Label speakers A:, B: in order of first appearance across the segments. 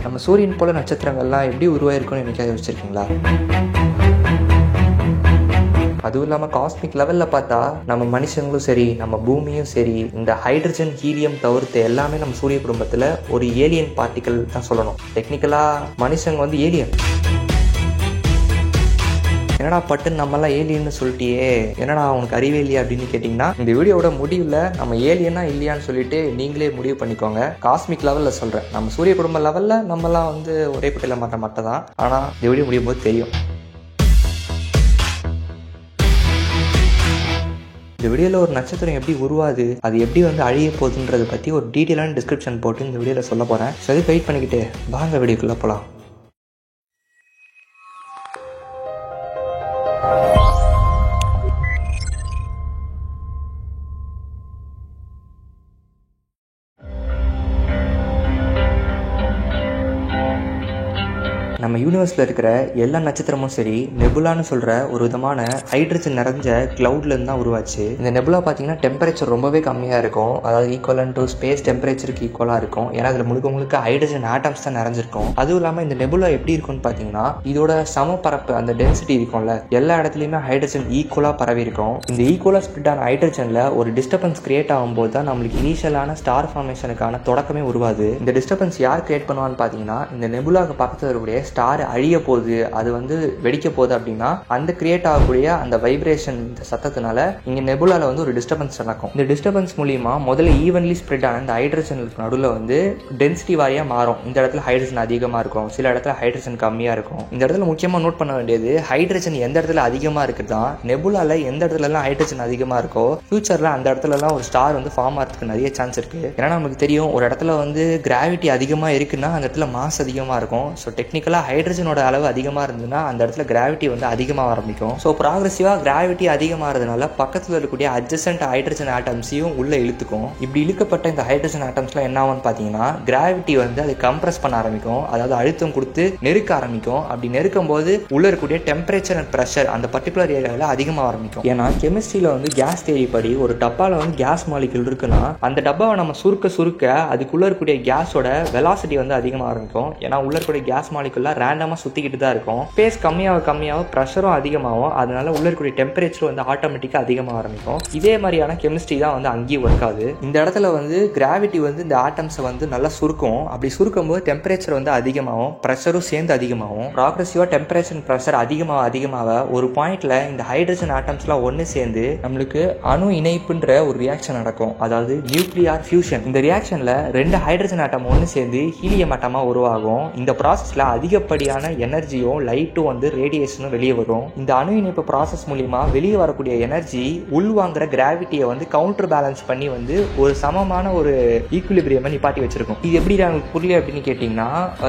A: நம்ம சூரியன் போல நட்சத்திரங்கள்லாம் எப்படி உருவாயிருக்கும்னு என்னைக்காவது யோசிச்சிருக்கீங்களா? அதுவும் இல்லாமல் காஸ்மிக் லெவலில் பார்த்தா நம்ம மனுஷங்களும் சரி, நம்ம பூமியும் சரி, இந்த ஹைட்ரஜன் ஹீலியம் தவிர்த்து எல்லாமே நம்ம சூரிய குடும்பத்தில் ஒரு ஏலியன் பார்ட்டிக்கல் தான் சொல்லணும். டெக்னிக்கலாக மனுஷங்க வந்து ஏலியன். என்னடா பட்டுன்னு நம்மளாம் ஏலியன்னு சொல்லிட்டியே, என்னடா உனக்கு அறிவே இல்லையா அப்படின்னு கேட்டிங்கன்னா, இந்த வீடியோட முடிவில் நம்ம ஏலியனா இல்லையான்னு சொல்லிட்டு நீங்களே முடிவு பண்ணிக்கோங்க. காஸ்மிக் லெவலில் சொல்கிறேன், நம்ம சூரிய குடும்ப லெவலில் நம்மலாம் வந்து ஒரே குட்டையில் மட்டும் தான். ஆனால் இந்த வீடியோ முடியும் போது தெரியும். இந்த வீடியோவில் ஒரு நட்சத்திரம் எப்படி உருவாது, அது எப்படி வந்து அழிய போகுதுன்றதை பற்றி ஒரு டீட்டெயிலான டிஸ்கிரிப்ஷன் போட்டு இந்த வீடியோவில் சொல்ல போகிறேன். சரி, வெயிட் பண்ணிக்கிட்டு வாங்க வீடியோக்குள்ளே போகலாம். நம்ம யூனிவர்ஸில் இருக்கிற எல்லா நட்சத்திரமும் சரி, நெபுலான்னு சொல்கிற ஒரு விதமான ஹைட்ரஜன் நிறைஞ்ச கிளவுட்லேருந்து தான் உருவாச்சு. இந்த நெபுலா பார்த்தீங்கன்னா டெம்பரேச்சர் ரொம்பவே கம்மியாக இருக்கும். அதாவது ஈக்குவலன் டு ஸ்பேஸ் டெம்பரேச்சருக்கு ஈக்குவலாக இருக்கும். ஏன்னா அதில் முழுக்க ஹைட்ரஜன் ஆட்டம்ஸ் தான் நிறைஞ்சிருக்கும். அதுவும் இல்லாமல் இந்த நெபுலா எப்படி இருக்கும்னு பார்த்தீங்கன்னா, இதோட சமப்பரப்பு, அந்த டென்சிட்டி இருக்கும்ல, எல்லா இடத்துலையுமே ஹைட்ரஜன் ஈக்குவலாக பரவி இருக்கும். இந்த ஈக்குவலாக ஸ்பிரிட் ஆன ஹைட்ரஜனில் ஒரு டிஸ்டர்பன்ஸ் கிரியேட் ஆகும்போது தான் நம்மளுக்கு இனிஷியலான ஸ்டார் ஃபார்மேஷனுக்கான தொடக்கமே உருவாது. இந்த டிஸ்டர்பன்ஸ் யார் கிரியேட் பண்ணுவான்னு பார்த்தீங்கன்னா, இந்த நெபுலாவுக்கு பக்கத்தில் இருக்கக்கூடிய ஸ்டார் அழிய போகுது, அது வந்து வெடிக்க போகுது அப்படின்னா அந்த கிரியேட் ஆகக்கூடிய அந்த வைப்ரேஷன் சத்தத்தினால இங்க நெபுலால வந்து ஒரு டிஸ்டர்பன்ஸ் நடக்கும். இந்த டிஸ்டர்பன்ஸ் மூலியமா முதல்ல ஈவன்லி ஸ்ப்ரெட் ஆன இந்த ஹைட்ரஜனுக்கு நடுவில் வந்து டென்சிட்டி வாரியா மாறும். இந்த இடத்துல ஹைட்ரஜன் அதிகமாக இருக்கும், சில இடத்துல ஹைட்ரஜன் கம்மியா இருக்கும். இந்த இடத்துல முக்கியமாக நோட் பண்ண வேண்டியது, ஹைட்ரஜன் எந்த இடத்துல அதிகமாக இருக்குதா, நெபுலால எந்த இடத்துல எல்லாம் ஹைட்ரஜன் அதிகமாக இருக்கோ ஃபியூச்சர்ல அந்த இடத்துல எல்லாம் ஒரு ஸ்டார் வந்து ஃபார்ம் ஆகிறதுக்கு நிறைய சான்ஸ் இருக்கு. ஏன்னா நமக்கு தெரியும், ஒரு இடத்துல வந்து கிராவிட்டி அதிகமாக இருக்குன்னா அந்த இடத்துல மாஸ் அதிகமாக இருக்கும். ஸோ டெக்னிக்கலா ஹைட்ரஜனோட அளவு அதிகமாக இருந்ததுன்னா அந்த இடத்துல கிராவிட்டி வந்து அதிகமாக ஆரம்பிக்கும். ஸோ ப்ராக்ரெசிவாக கிராவிட்டி அதிகமாகிறதுனால பக்கத்தில் இருக்கக்கூடிய அட்ஜசன்ட் ஹைட்ரஜன் ஆட்டம்ஸையும் உள்ள இழுத்துக்கும். இப்படி இழுக்கப்பட்ட இந்த ஹைட்ரஜன் ஆட்டம்ஸ்லாம் என்ன ஆகும்னு பார்த்தீங்கன்னா, கிராவிட்டி வந்து அதை கம்ப்ரஸ் பண்ண ஆரம்பிக்கும், அதாவது அழுத்தம் கொடுத்து நெருக்க ஆரம்பிக்கும். அப்படி நெருக்கும் போது உள்ள இருக்கக்கூடிய டெம்பரேச்சர் அண்ட் ப்ரெஷர் அந்த பர்டிகுலர் ஏரியாவில் அதிகமாக ஆரம்பிக்கும். ஏன்னா கெமிஸ்ட்ரியில் வந்து கேஸ் தியரி படி ஒரு டப்பாவில் வந்து கேஸ் மாலிக்யூல் இருக்குன்னா அந்த டப்பாவை நம்ம சுருக்க அதுக்குள்ள இருக்கக்கூடிய கேஸோட வெலாசிட்டி வந்து அதிகமாக ஆரம்பிக்கும். ஏன்னா உள்ள இருக்கக்கூடிய கேஸ் மாலிக்யூல்லாம் ரேண்டமாக சுற்றிக்கிட்டு தான் இருக்கும். ஸ்பேஸ் கம்மியாக ப்ரெஷரும் அதிகமாகும். அதனால உள்ள இருக்கக்கூடிய டெம்பரேச்சர் வந்து ஆட்டோமேட்டிக்காக அதிகமாக ஆரம்பிக்கும். இதே மாதிரியான கெமிஸ்ட்ரி தான் வந்து அங்கேயும் ஒர்க் ஆகுது. இந்த இடத்துல வந்து கிராவிட்டி வந்து இந்த ஆட்டம்ஸை வந்து நல்லா சுருக்கும். அப்படி சுருக்கும் போது டெம்பரேச்சர் வந்து அதிகமாகும், ப்ரெஷரும் சேர்ந்து அதிகமாகும். ப்ராக்ரெசிவாக டெம்பரேச்சர் ப்ரெஷர் அதிகமாக ஒரு பாயிண்ட்ல இந்த ஹைட்ரஜன் ஆட்டம்ஸ்லாம் ஒன்று சேர்ந்து நம்மளுக்கு அணு இணைப்புன்ற ஒரு ரியாக்ஷன் நடக்கும், அதாவது நியூக்ளியர் ஃபியூஷன். இந்த ரியாக்ஷன்ல 2 ஹைட்ரஜன் ஆட்டம் ஒன்று சேர்ந்து ஹீலியம் ஆட்டமா உருவாகும். இந்த ப்ராசஸ்ல அதிகப்படியான எனர்ஜியும் லைட்டும் வந்து ரேடியேஷனும் வெளியே வரும். இந்த அணு இணைப்பு ப்ராசஸ் மூலியமா வெளியே வரக்கூடிய எனர்ஜி உள்வாங்குற கிராவிட்டியை வந்து கவுண்டர் பேலன்ஸ் பண்ணி வந்து ஒரு சமமான ஒரு ஈக்குலிபிரியம் நிப்பாட்டி வச்சிருக்கும். இது எப்படி எனக்கு புரியல அப்படின்னு கேட்டீங்கன்னா,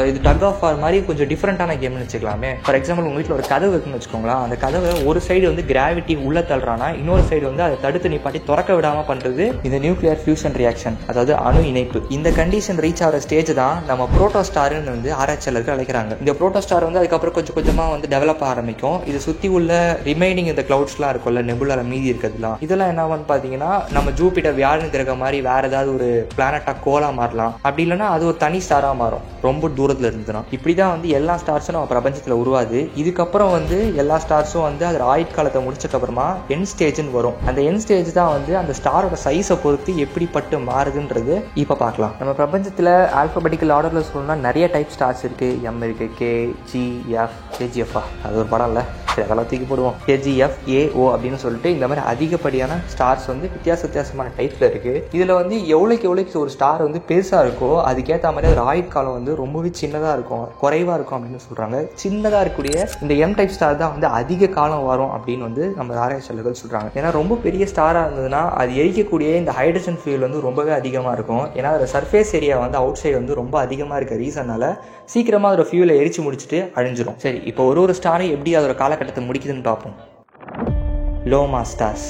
A: இது டக் ஆஃப் வார் மாதிரி கொஞ்சம் டிஃபரெண்டான கேம்னு வச்சுக்கலாமே. ஃபார் எக்ஸாம்பிள், உங்க வீட்டில் ஒரு கதவு இருக்குன்னு வச்சுக்கோங்களா, அந்த கதவை ஒரு சைடு வந்து கிராவிட்டி உள்ள தள்ளுறானா இன்னொரு சைடு வந்து அதை தடுத்து நிப்பாட்டி திறக்க விடாம பண்றது இந்த நியூக்ளியர் ஃபியூஷன் ரியாக்ஷன், அதாவது அணு இணைப்பு. இந்த கண்டிஷன் ரீச் ஆகிற ஸ்டேஜ் தான் நம்ம புரோட்டோஸ்டார்னு வந்து ஆராய்ச்சியாளர்கள் அழைக்கிறாங்க. இந்த புரோட்டோஸ்டார் வந்து அதுக்கப்புறம் கொஞ்சமா வந்து டெவலப் ஆரம்பிக்கும். இதை சுற்றி உள்ள ரிமைனிங் இந்த கிளவுட்ஸ்லாம் இருக்கும்ல, நெபுலால மீதி இருக்கிறதுலாம், இதெல்லாம் என்னன்னு பார்த்தீங்கன்னா, நம்ம ஜூபிட்டர் வியாழன் கிரகம் மாதிரி வேற ஏதாவது ஒரு பிளானட்டா கோலா மாறலாம். அப்படி இல்லைன்னா அது ஒரு தனி ஸ்டாரா மாறும் ரொம்ப தூரத்துல இருந்துடும். இப்படிதான் வந்து எல்லா ஸ்டார்ஸும் நம்ம பிரபஞ்சத்துல உருவாது. இதுக்கப்புறம் வந்து எல்லா ஸ்டார்ஸும் வந்து அது ஆயுட்காலத்தை முடிச்சதுக்கு அப்புறமா என் ஸ்டேஜ்னு வரும். அந்த என் ஸ்டேஜ் தான் வந்து அந்த ஸ்டாரோட சைஸை பொறுத்து எப்படிப்பட்டு மாறுதுன்றது இப்ப பார்க்கலாம். நம்ம பிரபஞ்சத்துல ஆல்பபெட்டிக்கல் ஆர்டர்ல சொல்லணும்னா நிறைய டைப் ஸ்டார்ஸ் இருக்கு. எம் இருக்கு, கே, ஜி, எஃப், கேஜிஎஃப்ஆ, அது ஒரு படம் இல்லை, சரி அதெல்லாம் தூக்கி போடுவோம். கேஜிஎஃப், ஏஓ அப்படின்னு சொல்லிட்டு இந்த மாதிரி அதிகப்படியான ஸ்டார்ஸ் வந்து வித்தியாசமான டைப்ல இருக்கு. இதுல வந்து எவ்வளோக்கு ஒரு ஸ்டார் வந்து பெருசா இருக்கோ அதுக்கேற்ற மாதிரி ஒரு ஆயுட்காலம் வந்து ரொம்பவே சின்னதா இருக்கும், குறைவா இருக்கும் அப்படின்னு சொல்றாங்க. சின்னதா இருக்கக்கூடிய இந்த எம் டைப் ஸ்டார் தான் வந்து அதிக காலம் வரும் அப்படின்னு வந்து நம்ம ஆராய்ச்சியாளர்கள் சொல்றாங்க. ஏன்னா ரொம்ப பெரிய ஸ்டாரா இருந்ததுன்னா அது எரிக்கக்கூடிய இந்த ஹைட்ரஜன் ஃபியூல் வந்து ரொம்பவே அதிகமா இருக்கும். ஏன்னா அதோட சர்ஃபேஸ் ஏரியா வந்து அவுட் சைடு வந்து ரொம்ப அதிகமா இருக்க ரீசனால சீக்கிரமா அதோட ஃபியூலை எரிச்சு முடிச்சுட்டு அழிஞ்சிரும். சரி, இப்போ ஒரு ஸ்டாரை எப்படி அதோட காலகட்டத்தை முடிக்குதுன்னு பார்ப்போம். Low mass stars.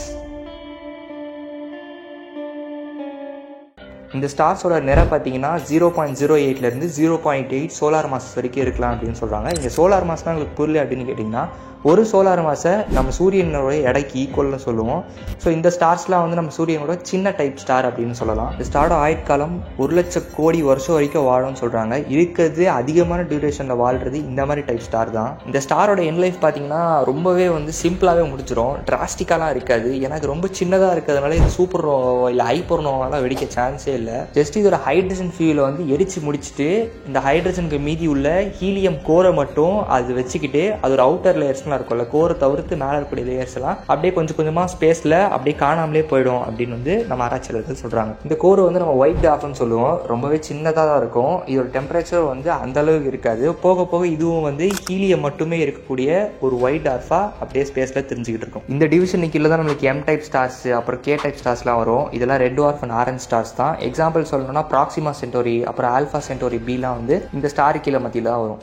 A: இந்த ஸ்டார்ஸோட நிறம் பார்த்தீங்கன்னா 0.08 0.8 சோலார் மாஸ் வரைக்கும் இருக்கலாம் அப்படின்னு சொல்கிறாங்க. இந்த சோலார் மாஸ்னால் உங்களுக்கு புரியல அப்படின்னு கேட்டிங்கன்னா, ஒரு சோலார் மாஸை நம்ம சூரியனோட எடைக்கு ஈக்குவல்னு சொல்லுவோம். ஸோ இந்த ஸ்டார்ஸ்லாம் வந்து நம்ம சூரியனோட சின்ன டைப் ஸ்டார் அப்படின்னு சொல்லலாம். இந்த ஸ்டாரோட ஆயுட்காலம் 1,00,000 கோடி வருஷம் வரைக்கும் வாழும்னு சொல்கிறாங்க. இருக்கிறது அதிகமான டியூரேஷனில் வாழ்றது இந்த மாதிரி டைப் ஸ்டார் தான். இந்த ஸ்டாரோட என் லைஃப் பார்த்தீங்கன்னா ரொம்பவே வந்து சிம்பிளாகவே முடிச்சிடும், டிராஸ்டிக்காலாம் இருக்காது. எனக்கு ரொம்ப சின்னதாக இருக்கிறதுனால இது சூப்பர் நோவா இல்லை ஹைப்பர் நோவாலாம் வெடிக்க சான்ஸே இல்லை. ஜஸ்ட் இதோட ஹைட்ரஜன் ஃபியூலை வந்து எரிச்சு முடிச்சுட்டு இந்த ஹைட்ரஜனுக்கு மீதி உள்ள ஹீலியம் கோரை மட்டும் அது வச்சுக்கிட்டு அதோட அவுட்டர் லேயர்ஸ்லாம் இருக்கும்ல, கோரை தவிர்த்து மேலே இருக்கக்கூடிய லேயர்ஸ் எல்லாம் அப்படியே கொஞ்சம் கொஞ்சமாக ஸ்பேஸில் அப்படியே காணாமலே போயிடும் அப்படின்னு வந்து நம்ம ஆராய்ச்சியாளர்கள் சொல்கிறாங்க. இந்த கோரை வந்து நம்ம ஒயிட் டார்க்னு சொல்லுவோம். ரொம்பவே சின்னதாக தான் இருக்கும். இதோட டெம்பரேச்சர் வந்து அந்த அளவுக்கு இருக்காது. போக போக இதுவும் வந்து ஹீலியம் மட்டுமே இருக்கக்கூடிய ஒரு ஒயிட் டார்ஃபா அப்படியே ஸ்பேஸில் தெரிஞ்சுக்கிட்டு இருக்கும். இந்த டிவிஷன் கீழே தான் நம்மளுக்கு எம் டைப் ஸ்டார்ஸ் அப்புறம் கே டைப் ஸ்டார்ஸ்லாம் வரும். இதெல்லாம் red dwarf and orange stars தான். எக்ஸாம்பிள் சொல்லணும்னா ப்ராக்சிமா சென்டோரி அப்புறம் ஆல்ஃபா சென்டோரி பிலாம் வந்து இந்த ஸ்டார் கீழே மத்தியில் தான் வரும்.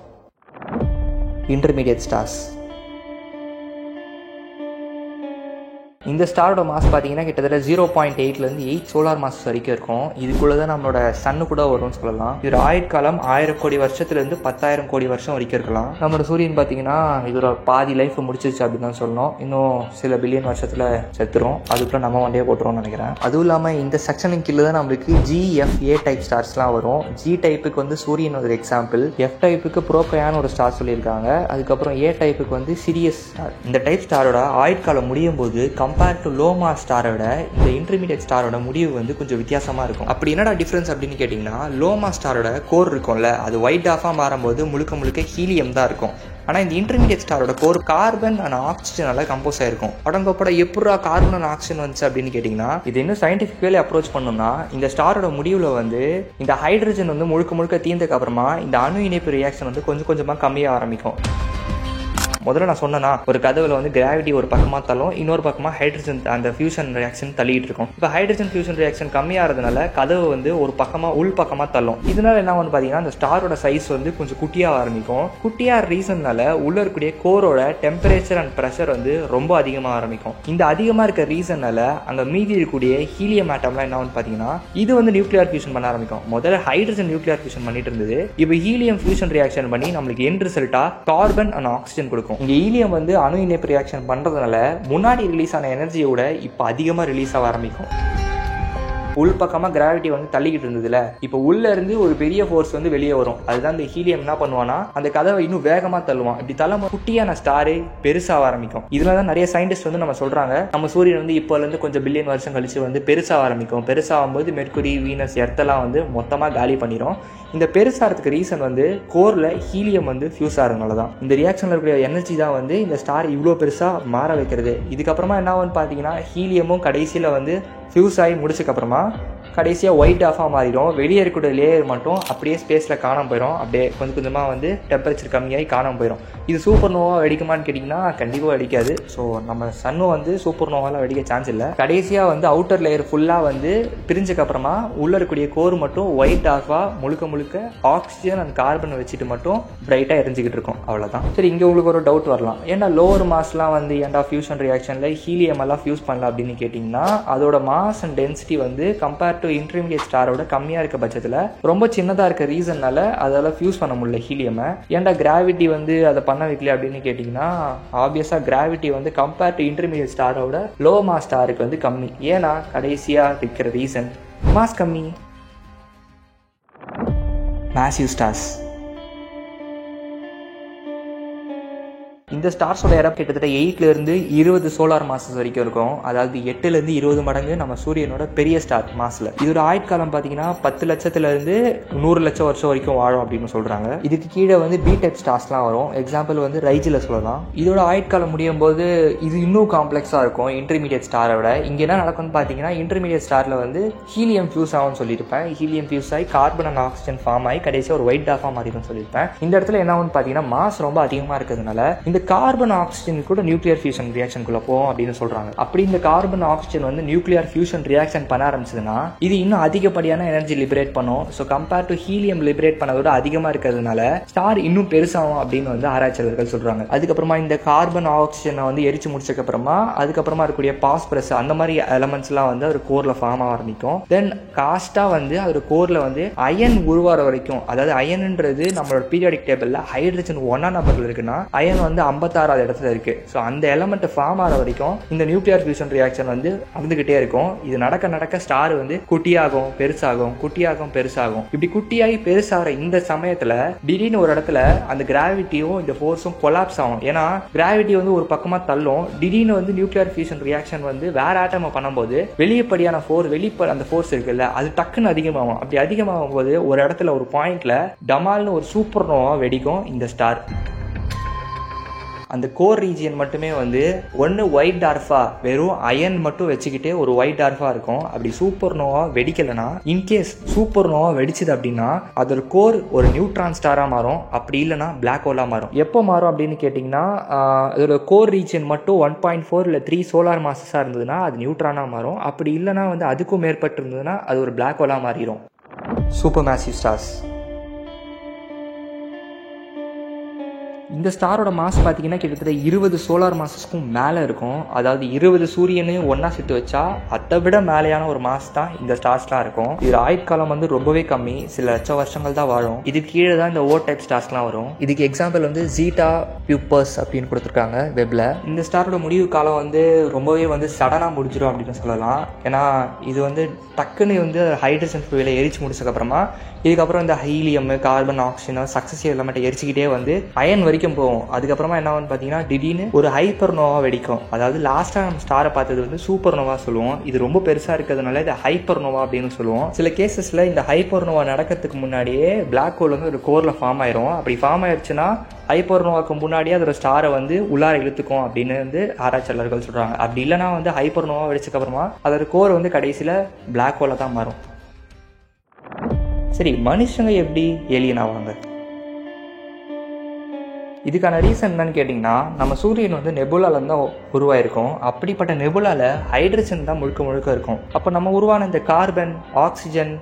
A: Intermediate stars. இந்த ஸ்டாரோட மாஸ் பார்த்தீங்கன்னா கிட்டத்தட்ட 0.8லேருந்து 8 சோலார் மாஸ் வரைக்கும் இருக்கும். இதுக்குள்ளே தான் நம்மளோட சன்னு கூட வரும்னு சொல்லலாம். இதோட ஆயுட்காலம் 1000 கோடி வருஷத்துலேருந்து 10,000 கோடி வருஷம் வரைக்கும் இருக்கலாம். நம்மளோட சூரியன் பார்த்தீங்கன்னா இதோட பாதி லைஃப் முடிச்சிருச்சு அப்படின்னு தான் சொல்லணும். இன்னும் சில பில்லியன் வருஷத்தில் செத்துரும். அதுக்குள்ள நம்ம வண்டியே போட்டுருவோம்னு நினைக்கிறேன். அதுவும் இல்லாமல் இந்த செக்ஷனுக்கு கீழே தான் நம்மளுக்கு GFA டைப் ஸ்டார்ஸ்லாம் வரும். ஜி டைப்புக்கு வந்து சூரியன் ஒரு எக்ஸாம்பிள், எஃப் டைப்புக்கு ப்ரோக்கையான ஒரு ஸ்டார் சொல்லியிருக்காங்க. அதுக்கப்புறம் ஏ டைப்புக்கு வந்து சிரியஸ் ஸ்டார். இந்த டைப் ஸ்டாரோட ஆயுட்காலம் முடியும் போது கம்பேர் டு லோ மாஸ் ஸ்டாரோட இந்த இன்டர்மீடியட் ஸ்டாரோட முடிவு வந்து கொஞ்சம் வித்தியாசமாக இருக்கும். அப்படி என்னடா டிஃப்ரென்ஸ் அப்படின்னு கேட்டிங்கன்னா, லோ மாஸ் ஸ்டாரோட கோர் இருக்கும்ல, அது ஒயிட் ஆஃபாக மாறும்போது முழுக்க முழுக்க ஹீலியம் தான் இருக்கும். ஆனால் இந்த இன்டர்மீடியட் ஸ்டாரோட கோர் கார்பன் அண்ட் ஆக்சிஜனால கம்போஸ் ஆயிருக்கும். உடம்பப்பட எப்படா கார்பன் அண்ட் ஆக்சிஜன் வந்துச்சு அப்படின்னு கேட்டிங்கன்னா, இது இன்னும் சயின்டிஃபிக் வேலை அப்ரோச் பண்ணோம்னா இந்த ஸ்டாரோட முடிவில் வந்து இந்த ஹைட்ரஜன் வந்து முழுக்க முழுக்க தீர்ந்ததுக்கு அப்புறமா இந்த அணு இணைப்பு ரியாக்ஷன் வந்து கொஞ்சம் கொஞ்சமாக கம்மியாக ஆரம்பிக்கும். முதல்ல நான் சொன்னேன்னா ஒரு கதவுல வந்து கிராவிட்டி ஒரு பக்கமாக தள்ளும், இன்னொரு பக்கமாக ஹைட்ரஜன் அந்த ஃபியூஷன் ரியாக்ஷன் தள்ளிட்டு இருக்கும். இப்போ ஹைட்ரஜன் ஃபியூஷன் ரியாக்ஷன் கம்மியாகிறதுனால கதவு வந்து ஒரு பக்கமாக உள் பக்கமாக தள்ளும். இதனால என்ன வந்து பார்த்தீங்கன்னா அந்த ஸ்டாரோட சைஸ் வந்து கொஞ்சம் குட்டியாக ஆரம்பிக்கும். குட்டியாக ரீசன்னால உள்ள இருக்கக்கூடிய கோரோட டெம்பரேச்சர் அண்ட் ப்ரெஷர் வந்து ரொம்ப அதிகமாக ஆரம்பிக்கும். இந்த அதிகமாக இருக்க ரீசன்னால அங்கே மீதி இருக்கக்கூடிய ஹீலியம் ஆட்டம்லாம் என்ன வந்து பார்த்தீங்கன்னா இது வந்து நியூக்ளியர் ஃபியூஷன் பண்ண ஆரம்பிக்கும். முதல்ல ஹைட்ரஜன் நியூக்ளியர் ஃபியூஷன் பண்ணிட்டு இருந்தது. இப்போ ஹீலியம் ஃபியூஷன் ரியாக்ஷன் பண்ணி நம்மளுக்கு எண்ட் ரிசல்ட்டா கார்பன் அண்ட் ஆக்சிஜன் கொடுக்கும். இங்க ஹீலியம் வந்து அணு இணைப்பு ரியாக்ஷன் பண்றதுனால முன்னாடி ரிலீஸ் ஆன எனர்ஜியோட இப்போ அதிகமாக ரிலீஸ் ஆக ஆரம்பிக்கும். உள்பக்கமாக கிராவிட்டி வந்து தள்ளிக்கிட்டு இருந்ததுல, இப்போ உள்ள இருந்து ஒரு பெரிய ஃபோர்ஸ் வந்து வெளியே வரும். அதுதான் இந்த ஹீலியம் என்ன பண்ணுவான்னா அந்த கதவை இன்னும் வேகமாக தள்ளுவான். இப்படி தள்ளும் குட்டியான ஸ்டாரு பெருசாக ஆரம்பிக்கும். இதில் தான் நிறைய சயின்டிஸ்ட் வந்து நம்ம சொல்றாங்க, நம்ம சூரியன் வந்து இப்போலேருந்து கொஞ்சம் பில்லியன் வருஷம் கழிச்சு வந்து பெருசாக ஆரம்பிக்கும். பெருசாகும்போது மெர்க்குரி, வீனஸ், எர்த்தெல்லாம் வந்து மொத்தமாக காலி பண்ணிடும். இந்த பெருசாகிறதுக்கு ரீசன் வந்து கோரில் ஹீலியம் வந்து ஃபியூஸ் ஆகிறதுனால தான். இந்த ரியாக்ஷனில் இருக்கிற எனர்ஜி தான் வந்து இந்த ஸ்டார் இவ்வளோ பெருசாக மாற வைக்கிறது. இதுக்கப்புறமா என்ன ஆகுன்னு பார்த்தீங்கன்னா ஹீலியமும் கடைசியில் வந்து ஃபியூஸ் ஆகி முடிச்சதுக்கப்புறமா கடைசியாக ஒயிட் ஆஃபாக மாறிடும். வெளியே இருக்கக்கூடிய லேயர் மட்டும் அப்படியே ஸ்பேஸில் காணாமல் போயிடும். அப்படியே கொஞ்சம் கொஞ்சமாக வந்து டெம்பரேச்சர் கம்மியாகி காணாமல் போயிடும். இது சூப்பர் நோவாக வெடிக்குமான்னு கேட்டிங்கன்னா கண்டிப்பாக வெடிக்காது. ஸோ நம்ம சன்னும் வந்து சூப்பர் நோவாலாம் வெடிக்க சான்ஸ் இல்லை. கடைசியாக வந்து அவுட்டர் லேயர் ஃபுல்லாக வந்து பிரிஞ்சதுக்கப்புறமா உள்ளே இருக்கக்கூடிய கோர் மட்டும் ஒயிட் ஆஃபாக முழுக்க முழுக்க ஆக்சிஜன் அண்ட் கார்பனை வச்சுட்டு மட்டும் பிரைட்டாக எரிஞ்சிக்கிட்டு இருக்கும். அவ்வளோதான். சரி, இங்கே உங்களுக்கு ஒரு டவுட் வரலாம், ஏன்னா லோவர் மாஸ்லாம் வந்து ஏன்டா ஃபியூஷன் ரியாக்ஷனில் ஹீலியம் எல்லாம் ஃபியூஸ் பண்ணல அப்படின்னு கேட்டிங்கன்னா, அதோட மாஸ் அண்ட் டென்சிட்டி வந்து கம்பேர் டு இன்டர்மீடியட் ஸ்டாரோட கம்மியாக இருக்க பட்சத்தில் ரொம்ப சின்னதாக இருக்க ரீசன்னால அதால் ஃபியூஸ் பண்ண முடியல ஹீலியமை. ஏன்டா கிராவிட்டி வந்து அதை பண்ண வைக்கல அப்படின்னு கேட்டிங்கன்னா, ஆப்வியஸாக கிராவிட்டி வந்து கம்பேர் டு இன்டர்மீடியட் ஸ்டாரோட லோ மாஸ் ஸ்டாருக்கு வந்து கம்மி. ஏன்னா கடைசியாக இருக்கிற ரீசன் மாஸ் கம்மி. Massive stars. இந்த ஸ்டார்ஸோட இடம் கிட்டத்தட்ட 8லேருந்து 20 சோலார் மாசஸ் வரைக்கும் இருக்கும். அதாவது 8லேருந்து 20 மடங்கு நம்ம சூரியனோட பெரிய ஸ்டார் மாஸ்ல. இதோட ஆயுட்காலம் பார்த்தீங்கன்னா 10 லட்சத்துலேருந்து 100 லட்சம் வருஷம் வரைக்கும் வாழும் அப்படின்னு சொல்றாங்க. இதுக்கு கீழே வந்து பி டைப் ஸ்டார்ஸ்லாம் வரும். எக்ஸாம்பிள் வந்து ரைஜில் சொல்லலாம். இதோட ஆயுட்காலம் முடியும் போது இது இன்னும் காம்ப்ளெக்ஸாக இருக்கும் இன்டர்மீடியட் ஸ்டாரை விட. இங்கே என்ன நடக்கும்னு பார்த்தீங்கன்னா, இன்டர்மீடியட் ஸ்டாரில் வந்து ஹீலியம் ஃபியூஸ் ஆகும்னு சொல்லியிருப்பேன். ஹீலியம் ஃபியூஸ் ஆகி கார்பன் அண்ட் ஆக்சிஜன் ஃபார்ம் ஆகி கடைசியாக ஒரு ஒயிட் டாஃபாக மாறிடும் சொல்லியிருப்பேன். இந்த இடத்துல என்ன ஆகும்னு பார்த்தீங்கன்னா, மாஸ் ரொம்ப அதிகமாக இருக்கிறதுனால இந்த கார்பன் ஆக்சிஜன் கூட நியூக்ளியர் ஃபியூஷன் ரியாக்ஷனுக்குள்ள போகும் அப்படின்னு சொல்றாங்க. அப்படி இந்த கார்பன் ஆக்சிஜன் வந்து நியூக்ளியர் ஃபியூஷன் ரியாக்ஷன் பண்ண ஆரம்பிச்சதுன்னா இது இன்னும் அதிகப்படியான எனர்ஜி லிபரேட் பண்ணும். So compare to helium liberate பண்ணதோட அதிகமாக இருக்கிறதுனால ஸ்டார் இன்னும் பெருசாகும் அப்படின்னு வந்து ஆராய்ச்சியாளர்கள் சொல்றாங்க. அதுக்கப்புறமா இந்த கார்பன் ஆக்சிஜனை வந்து எரிச்சு முடிச்சதுக்கு அப்புறமா அதுக்கப்புறமா இருக்கக்கூடிய பாஸ்பரஸ் அந்த மாதிரி எலமெண்ட்ஸ்லாம் வந்து ஒரு கோர்ல ஃபார்ம் ஆக ஆரம்பிக்கும். தென் காஸ்டா வந்து ஒரு கோர்ல வந்து அயன் உருவார வரைக்கும், அதாவது அயன்ன்றது நம்மளோட பீரியாடிக் டேபிள்ல ஹைட்ரஜன் 1 நம்பர்ல இருக்குன்னா அயன் வந்து 56வது இடத்துல இருக்குது. ஸோ அந்த எலமெண்ட் ஃபார்ம் ஆகிற வரைக்கும் இந்த நியூக்ளியர் ஃபியூஷன் ரியாக்ஷன் வந்து நடந்துக்கிட்டே இருக்கும். இது நடக்க நடக்க ஸ்டார் வந்து குட்டியாகும், பெருசாகும், குட்டியாகும், பெருசாகும். இப்படி குட்டியாகி பெருசாகிற இந்த சமயத்தில் திடீர்னு ஒரு இடத்துல அந்த கிராவிட்டியும் இந்த ஃபோர்ஸும் கொலாப்ஸ் ஆகும். ஏன்னா கிராவிட்டி வந்து ஒரு பக்கமாக தள்ளும். திடீர்னு வந்து நியூக்ளியர் ஃபியூஷன் ரியாக்ஷன் வந்து வேற ஆட்டமை பண்ணும்போது வெளியப்படியான அந்த ஃபோர்ஸ் இருக்குல்ல, அது டக்குன்னு அதிகமாகும். அப்படி அதிகமாகும் போது ஒரு இடத்துல ஒரு பாயிண்ட்ல டமால்னு ஒரு சூப்பர் நோவா வெடிக்கும் இந்த ஸ்டார். அந்த கோர் ரீஜியன் மட்டுமே வந்து ஒன்று ஒயிட் டார்ஃபா, வெறும் அயன் மட்டும் வச்சுக்கிட்டே ஒரு ஒயிட் டார்ஃபா இருக்கும். அப்படி சூப்பர் நோவா வெடிக்கலைன்னா, இன்கேஸ் சூப்பர் நோவா வெடிச்சது அப்படின்னா அதோட கோர் ஒரு நியூட்ரான் ஸ்டாராக மாறும். அப்படி இல்லைனா பிளாக் ஹோலாக மாறும். எப்போ மாறும் அப்படின்னு கேட்டிங்கன்னா, அதோட கோர் ரீஜியன் மட்டும் 1.4 இல்லை 3 சோலார் மாசஸாக இருந்ததுன்னா அது நியூட்ரானாக மாறும். அப்படி இல்லைனா வந்து அதுக்கும் மேற்பட்டு இருந்ததுன்னா அது ஒரு பிளாக் ஹோலாக மாறிடும். Super massive stars. இந்த ஸ்டாரோட மாஸ் பார்த்தீங்கன்னா கிட்டத்தட்ட 20 சோலார் மாசஸ்க்கும் மேலே இருக்கும். அதாவது 20 சூரியனையும் ஒன்றா சுட்டு வச்சா அதை விட மேலேயான ஒரு மாஸ் தான் இந்த ஸ்டார்ஸ்லாம் இருக்கும். இது ஆயுட்காலம் வந்து ரொம்பவே கம்மி, சில லட்சம் வருஷங்கள் தான் வாழும். இதுக்கு கீழே தான் இந்த ஓ டைப் ஸ்டார்ஸ்லாம் வரும். இதுக்கு எக்ஸாம்பிள் வந்து ஜீட்டா பியூப்பர்ஸ் அப்படின்னு கொடுத்துருக்காங்க வெப்ல. இந்த ஸ்டாரோட முடிவு காலம் வந்து ரொம்பவே வந்து சடனாக முடிஞ்சிடும் அப்படின்னு சொல்லலாம். ஏன்னா இது வந்து டக்குன்னு வந்து ஹைட்ரஜன் ஃபியூவலை எரிச்சு முடிச்சதுக்கப்புறமா இதுக்கப்புறம் இந்த ஹீலியம், கார்பன், ஆக்சிஜன் சக்சஸிவ் எலமெண்ட்டை எரிச்சிக்கிட்டே வந்து அயன் வரைக்கும் போகும். அதுக்கப்புறமா என்ன ஆகும்னு பார்த்தீங்கன்னா திடீர்னு ஒரு ஹைப்பர் நோவா வெடிக்கும். அதாவது லாஸ்ட்டாக நம்ம ஸ்டாரை பார்த்தது வந்து சூப்பர் நோவா சொல்லுவோம். இது ரொம்ப பெருசாக இருக்கிறதுனால இதை ஹைப்பர் நோவா அப்படின்னு சொல்லுவோம். சில கேசஸில் இந்த ஹைப்பர் நோவா நடக்கிறதுக்கு முன்னாடியே பிளாக் ஹோல் வந்து ஒரு கோரில் ஃபார்ம் ஆயிரும். அப்படி ஃபார்ம் ஆயிடுச்சுன்னா ஹைப்பர் நோவாக்கு முன்னாடியே அதோட ஸ்டாரை வந்து உள்ளார இழுத்துக்கும் அப்படின்னு வந்து ஆராய்ச்சியாளர்கள் சொல்கிறாங்க. அப்படி இல்லைனா வந்து ஹைப்பர் நோவா வெடிச்சதுக்கப்புறமா அதோட கோர் வந்து கடைசியில் பிளாக் ஹோலாக தான் மாறும். சரி, மனுஷங்க எப்படி ஏலியன் ஆவாங்க? இதுக்கான ரீசன் என்னன்னு கேட்டிங்கன்னா, நம்ம சூரியன் வந்து நெபுலாலேருந்து தான் உருவாயிருக்கும். அப்படிப்பட்ட நெபுலாவில் ஹைட்ரஜன் தான் முழுக்க முழுக்க இருக்கும். அப்போ நம்ம உருவான இந்த கார்பன், ஆக்சிஜன்,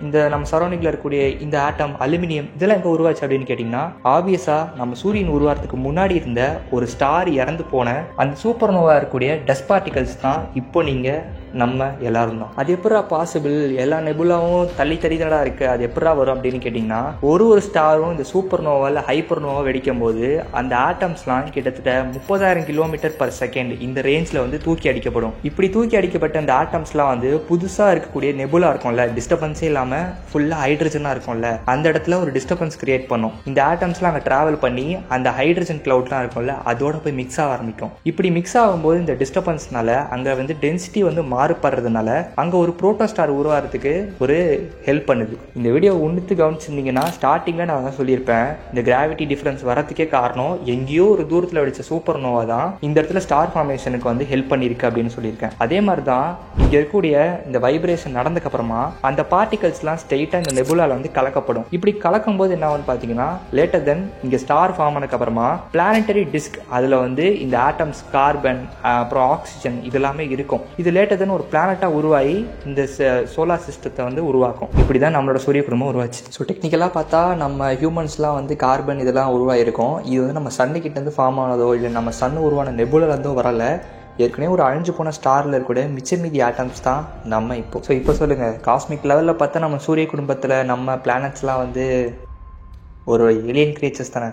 A: இந்த நம்ம சரௌண்டிங்கில் இருக்கக்கூடிய இந்த ஆட்டம், அலுமினியம், இதெல்லாம் எங்கே உருவாச்சு அப்படின்னு கேட்டிங்கன்னா, ஆப்வியஸாக நம்ம சூரியன் உருவாகிறதுக்கு முன்னாடி இருந்த ஒரு ஸ்டார் இறந்து போன அந்த சூப்பர் நோவா இருக்கக்கூடிய டஸ்ட் பார்ட்டிகல்ஸ் தான் இப்போ நீங்கள் நம்ம எல்லாரும் தான். அது எப்படா பாசிபிள்? எல்லா நெபுலாவும் தள்ளி தள்ளிதடா இருக்குது, அது எப்படா வரும் அப்படின்னு கேட்டிங்கன்னா, ஒரு ஸ்டாரும் இந்த சூப்பர் நோவா இல்லை ஹைப்பர் நோவா வெடிக்கும் போது அந்த ஆட்டம்ஸ்லாம் கிட்டத்தட்ட 30,000 km/s இந்த ரேஞ்சில் வந்து தூக்கி அடிக்கப்படும். இப்படி தூக்கி அடிக்கப்பட்ட அந்த ஆட்டம்ஸ்லாம் வந்து புதுசாக இருக்கக்கூடிய நெபுலா இருக்கும்ல, டிஸ்டர்பன்ஸே இல்லாமல் ஃபுல்லாக ஹைட்ரஜனாக இருக்கும்ல, அந்த இடத்துல ஒரு டிஸ்டர்பன்ஸ் கிரியேட் பண்ணும். இந்த ஆட்டம்ஸ்லாம் அங்கே ட்ராவல் பண்ணி அந்த ஹைட்ரஜன் கிளவுட்லாம் இருக்கும்ல, அதோட போய் மிக்ஸ் ஆக ஆரம்பிக்கும். இப்படி மிக்ஸ் ஆகும்போது இந்த டிஸ்டர்பன்ஸ்னால அங்கே வந்து டென்சிட்டி வந்து மாறுபடுறதுனால அங்கே ஒரு புரோட்டான் ஸ்டார் உருவாகிறதுக்கு ஒரு ஹெல்ப் பண்ணுது. இந்த வீடியோ உன்னித்து கவனிச்சிருந்தீங்கன்னா ஸ்டார்டிங்கில் நான் தான் சொல்லியிருப்பேன், இந்த கிராவிட்டி டிஃபரன்ஸ் வரதுக்கே காரணம் எங்கேயோ ஒரு தூரத்தில் வெடிச்ச சூப்பர் நோவா தான் இந்த இடத்துல ஸ்டார் ஃபார்மேஷனுக்கு வந்து ஹெல்ப் பண்ணியிருக்கு அப்படின்னு சொல்லியிருக்கேன். அதே மாதிரி தான் இங்கே இருக்கக்கூடிய இந்த வைப்ரேஷன் நடந்ததுக்கப்புறமா அந்த பார்ட்டிகல்ஸ்லாம் ஸ்ட்ரெயிட்டாக இந்த நெபுலாவில் வந்து கலக்கப்படும். இப்படி கலக்கும் போது என்ன ஆகும்னு பார்த்தீங்கன்னா, லேட்டர் தென் இங்கே ஸ்டார் ஃபார்ம் ஆனதுக்கப்புறமா பிளானட்டரி டிஸ்க் அதில் வந்து இந்த ஆட்டம்ஸ், கார்பன், அப்புறம் ஆக்சிஜன் இதெல்லாமே இருக்கும். இது லேட்டர் தென் ஒரு பிளானட்டாக உருவாகி இந்த சோலார் சிஸ்டத்தை வந்து உருவாக்கும். இப்படி தான் நம்மளோட சூரிய குடும்பம் உருவாச்சு. ஸோ டெக்னிக்கலாக பார்த்தா நம்ம ஹியூமன்ஸ்லாம் வந்து கார்பன் இதெல்லாம் உருவாயிருக்கும். இது வந்து நம்ம சன்னுக்கிட்டேருந்து ஃபார்ம் ஆனதோ இல்லை நம்ம சன்னு உருவான நெபுலாலேருந்தோ வரலை. ஏற்கனவே ஒரு அழிஞ்சு போன ஸ்டாரில் இருக்கக்கூடிய மிச்ச மீதி ஆட்டம்ஸ் தான் நம்ம இப்போ. ஸோ இப்போ சொல்லுங்கள், காஸ்மிக் லெவலில் பார்த்தா நம்ம சூரிய குடும்பத்தில் நம்ம பிளானட்ஸ்லாம் வந்து ஒரு ஏலியன் கிரியேச்சர்ஸ் தானே?